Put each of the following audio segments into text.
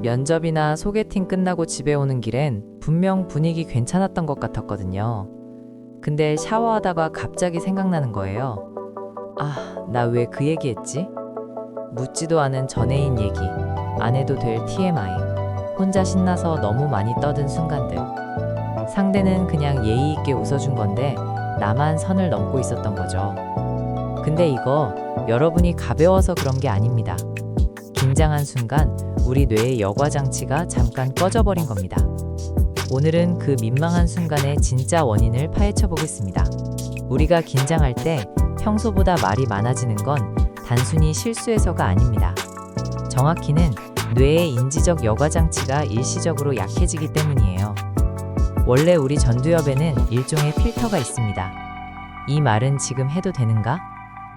면접이나 소개팅 끝나고 집에 오는 길엔 분명 분위기 괜찮았던 것 같았거든요. 근데 샤워하다가 갑자기 생각나는 거예요. 아, 나 왜 그 얘기했지? 묻지도 않은 전애인 얘기, 안 해도 될 TMI, 혼자 신나서 너무 많이 떠든 순간들. 상대는 그냥 예의 있게 웃어준 건데 나만 선을 넘고 있었던 거죠. 근데 이거 여러분이 가벼워서 그런 게 아닙니다. 긴장한 순간 우리 뇌의 여과 장치가 잠깐 꺼져버린 겁니다. 오늘은 그 민망한 순간의 진짜 원인을 파헤쳐 보겠습니다. 우리가 긴장할 때 평소보다 말이 많아지는 건 단순히 실수해서가 아닙니다. 정확히는 뇌의 인지적 여과 장치가 일시적으로 약해지기 때문이에요. 원래 우리 전두엽에는 일종의 필터가 있습니다. 이 말은 지금 해도 되는가?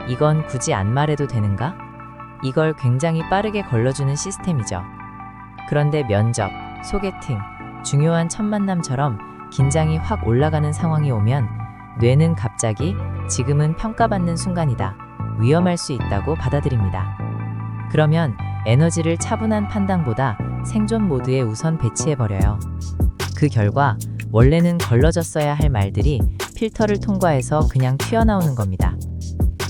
이건 굳이 안 말해도 되는가? 이걸 굉장히 빠르게 걸러주는 시스템이죠. 그런데 면접, 소개팅, 중요한 첫 만남처럼 긴장이 확 올라가는 상황이 오면 뇌는 갑자기 지금은 평가받는 순간이다, 위험할 수 있다고 받아들입니다. 그러면 에너지를 차분한 판단보다 생존 모드에 우선 배치해버려요. 그 결과 원래는 걸러졌어야 할 말들이 필터를 통과해서 그냥 튀어나오는 겁니다.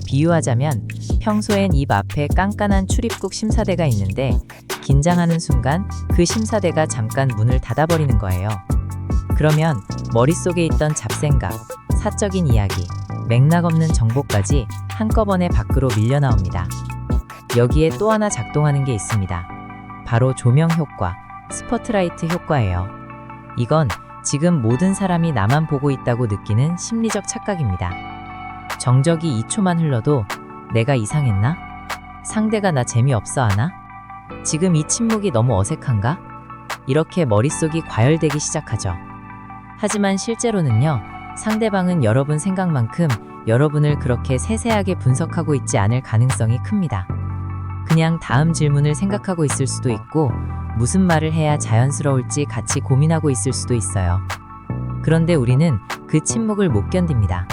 비유하자면 평소엔 입 앞에 깐깐한 출입국 심사대가 있는데 긴장하는 순간 그 심사대가 잠깐 문을 닫아버리는 거예요. 그러면 머릿속에 있던 잡생각, 사적인 이야기, 맥락 없는 정보까지 한꺼번에 밖으로 밀려나옵니다. 여기에 또 하나 작동하는 게 있습니다. 바로 조명 효과, 스포트라이트 효과예요. 이건 지금 모든 사람이 나만 보고 있다고 느끼는 심리적 착각입니다. 정적이 2초만 흘러도 내가 이상했나? 상대가 나 재미없어 하나? 지금 이 침묵이 너무 어색한가? 이렇게 머릿속이 과열되기 시작하죠. 하지만 실제로는요, 상대방은 여러분 생각만큼 여러분을 그렇게 세세하게 분석하고 있지 않을 가능성이 큽니다. 그냥 다음 질문을 생각하고 있을 수도 있고, 무슨 말을 해야 자연스러울지 같이 고민하고 있을 수도 있어요. 그런데 우리는 그 침묵을 못 견딥니다.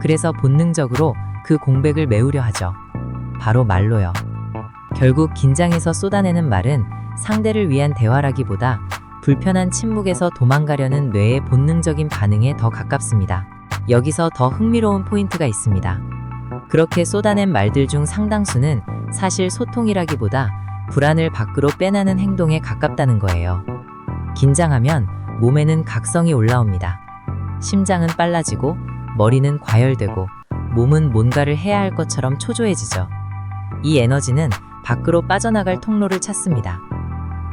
그래서 본능적으로 그 공백을 메우려 하죠. 바로 말로요. 결국 긴장해서 쏟아내는 말은 상대를 위한 대화라기보다 불편한 침묵에서 도망가려는 뇌의 본능적인 반응에 더 가깝습니다. 여기서 더 흥미로운 포인트가 있습니다. 그렇게 쏟아낸 말들 중 상당수는 사실 소통이라기보다 불안을 밖으로 빼내는 행동에 가깝다는 거예요. 긴장하면 몸에는 각성이 올라옵니다. 심장은 빨라지고 머리는 과열되고 몸은 뭔가를 해야 할 것처럼 초조해지죠. 이 에너지는 밖으로 빠져나갈 통로를 찾습니다.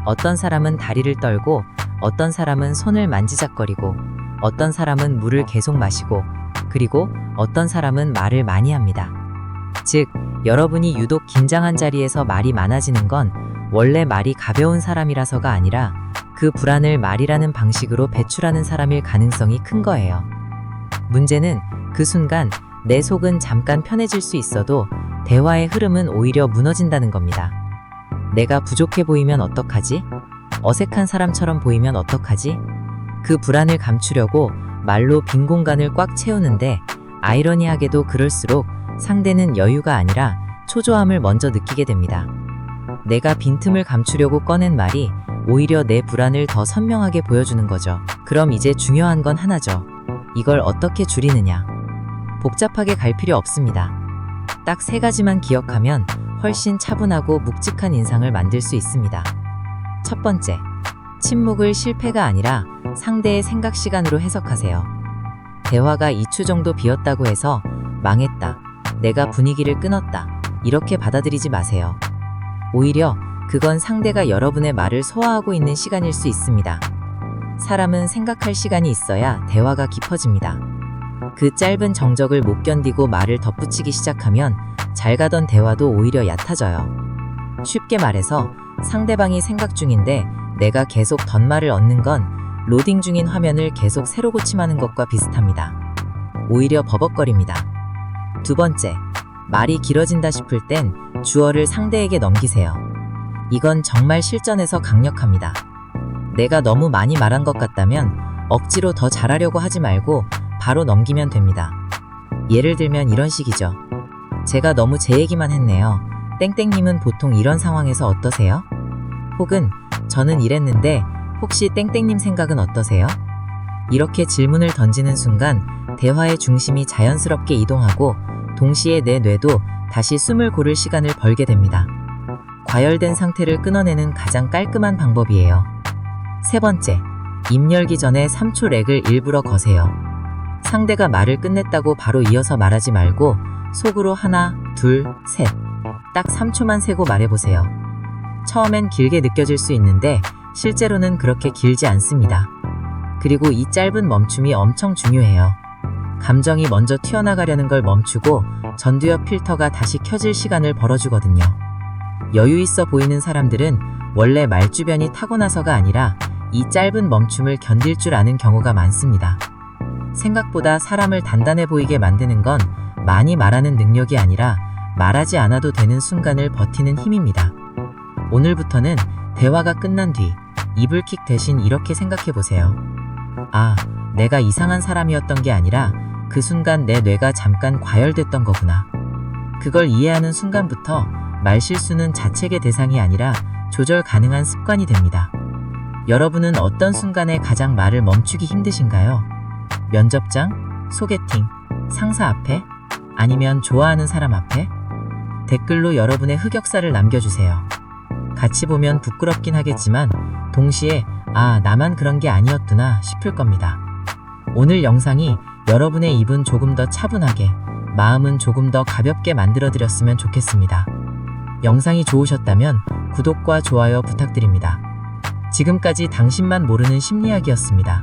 어떤 사람은 다리를 떨고, 어떤 사람은 손을 만지작거리고, 어떤 사람은 물을 계속 마시고, 그리고 어떤 사람은 말을 많이 합니다. 즉, 여러분이 유독 긴장한 자리에서 말이 많아지는 건 원래 말이 가벼운 사람이라서가 아니라 그 불안을 말이라는 방식으로 배출하는 사람일 가능성이 큰 거예요. 문제는 그 순간 내 속은 잠깐 편해질 수 있어도 대화의 흐름은 오히려 무너진다는 겁니다. 내가 부족해 보이면 어떡하지? 어색한 사람처럼 보이면 어떡하지? 그 불안을 감추려고 말로 빈 공간을 꽉 채우는데 아이러니하게도 그럴수록 상대는 여유가 아니라 초조함을 먼저 느끼게 됩니다. 내가 빈틈을 감추려고 꺼낸 말이 오히려 내 불안을 더 선명하게 보여주는 거죠. 그럼 이제 중요한 건 하나죠. 이걸 어떻게 줄이느냐? 복잡하게 갈 필요 없습니다. 딱 3가지만 기억하면 훨씬 차분하고 묵직한 인상을 만들 수 있습니다. 첫 번째, 침묵을 실패가 아니라 상대의 생각 시간으로 해석하세요. 대화가 2초 정도 비었다고 해서 망했다, 내가 분위기를 끊었다, 이렇게 받아들이지 마세요. 오히려 그건 상대가 여러분의 말을 소화하고 있는 시간일 수 있습니다. 사람은 생각할 시간이 있어야 대화가 깊어집니다. 그 짧은 정적을 못 견디고 말을 덧붙이기 시작하면 잘 가던 대화도 오히려 얕아져요. 쉽게 말해서 상대방이 생각 중인데 내가 계속 덧말을 얻는 건 로딩 중인 화면을 계속 새로 고침하는 것과 비슷합니다. 오히려 버벅거립니다. 두 번째, 말이 길어진다 싶을 땐 주어를 상대에게 넘기세요. 이건 정말 실전에서 강력합니다. 내가 너무 많이 말한 것 같다면 억지로 더 잘하려고 하지 말고 바로 넘기면 됩니다. 예를 들면 이런 식이죠. 제가 너무 제 얘기만 했네요. 땡땡님은 보통 이런 상황에서 어떠세요? 혹은 저는 이랬는데 혹시 땡땡님 생각은 어떠세요? 이렇게 질문을 던지는 순간 대화의 중심이 자연스럽게 이동하고 동시에 내 뇌도 다시 숨을 고를 시간을 벌게 됩니다. 과열된 상태를 끊어내는 가장 깔끔한 방법이에요. 세 번째, 입 열기 전에 3초 렉을 일부러 거세요. 상대가 말을 끝냈다고 바로 이어서 말하지 말고 속으로 하나, 둘, 셋, 딱 3초만 세고 말해보세요. 처음엔 길게 느껴질 수 있는데 실제로는 그렇게 길지 않습니다. 그리고 이 짧은 멈춤이 엄청 중요해요. 감정이 먼저 튀어나가려는 걸 멈추고 전두엽 필터가 다시 켜질 시간을 벌어주거든요. 여유 있어 보이는 사람들은 원래 말주변이 타고나서가 아니라 이 짧은 멈춤을 견딜 줄 아는 경우가 많습니다. 생각보다 사람을 단단해 보이게 만드는 건 많이 말하는 능력이 아니라 말하지 않아도 되는 순간을 버티는 힘입니다. 오늘부터는 대화가 끝난 뒤 이불킥 대신 이렇게 생각해 보세요. 아, 내가 이상한 사람이었던 게 아니라 그 순간 내 뇌가 잠깐 과열됐던 거구나. 그걸 이해하는 순간부터 말실수는 자책의 대상이 아니라 조절 가능한 습관이 됩니다. 여러분은 어떤 순간에 가장 말을 멈추기 힘드신가요? 면접장, 소개팅, 상사 앞에? 아니면 좋아하는 사람 앞에? 댓글로 여러분의 흑역사를 남겨주세요. 같이 보면 부끄럽긴 하겠지만 동시에 아, 나만 그런 게 아니었구나 싶을 겁니다. 오늘 영상이 여러분의 입은 조금 더 차분하게, 마음은 조금 더 가볍게 만들어드렸으면 좋겠습니다. 영상이 좋으셨다면 구독과 좋아요 부탁드립니다. 지금까지 당신만 모르는 심리학이었습니다.